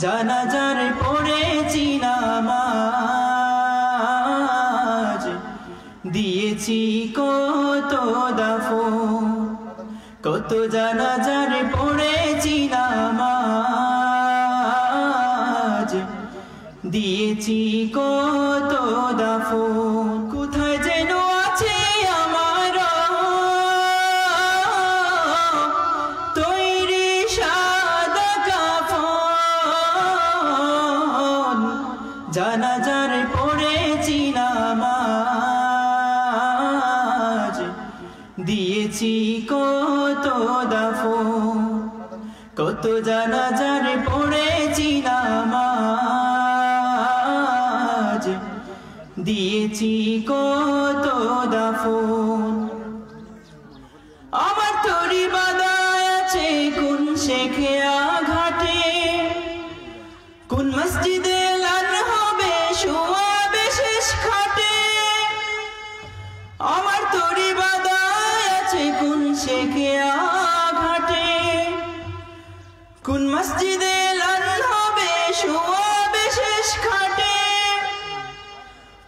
জানাজার পড়েছি নামাজ, দিয়েছি কত দাফন, কত জানাজার পড়েছি নামাজ, দিয়েছি কত দাফন। কোথায় যেন আছে আমার তৈরি সাদা কাফন, জানাজার পড়েছি নামাজ, দিয়েছি কত দাফন, কত জানাজার পড়েছি নামাজ, দিয়েছি কত দাফন। আমার তরি বাঁধা আছে কোন শেখিয়া ঘাটে, কোন মসজিদে লান হবে শোয়াবে শেষ খাটে। আমার তরি বাঁধা আছে কোন শেখিয়া ঘাটে, কোন মসজিদে লান হবে শোয়াবে শেষ খাটে।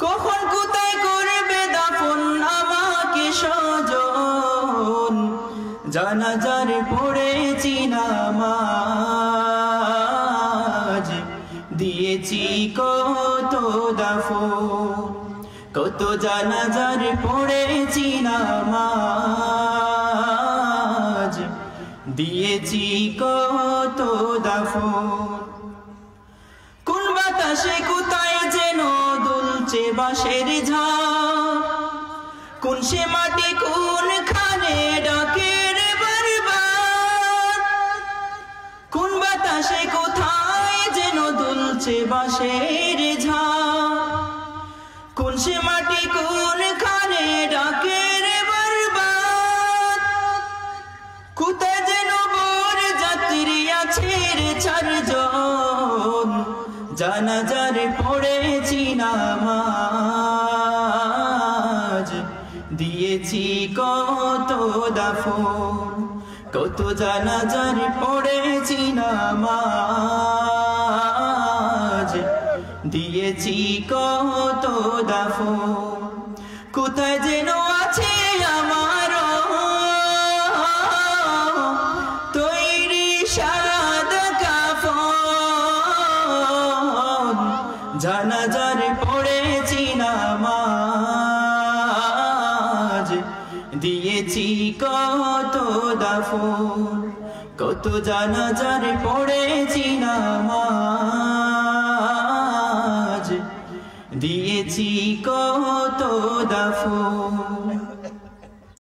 কখন কোথায় করবে দাফন আমাকে স্বজন, জানাজার পড়েছি নামাজ, দিয়েছি কত দাফন, কত জানাজার পড়েছি নামাজ, দিয়েছি কত দাফন। কোন বাতাসে কোথায় যেন দুলছে বাঁশের ঝাড়, কোন সে মাটি কোন খানে ডাকে রে বারবার। কোন বাতাসে কোথায় যেন দুলছে বাঁশের ঝাড়, কোন সে মাটি কোন খানে ডাকে রে বারবার। কোথায় যেন বর যাত্রী আছে রে চারজন, জানাজার পড়েছি নামাজ, দিয়েছি কত দাফন, কত জানাজার পড়েছি নামাজ, দিয়েছি কত দাফন। কোথায় যেন আছে আমার তৈরি সাদা কাফন, জানাজার পড়েছি নামাজ, দিয়েছি কত দাফন, কত জানাজার পড়েছি নামাজ, দিয়েছি কত দাফন।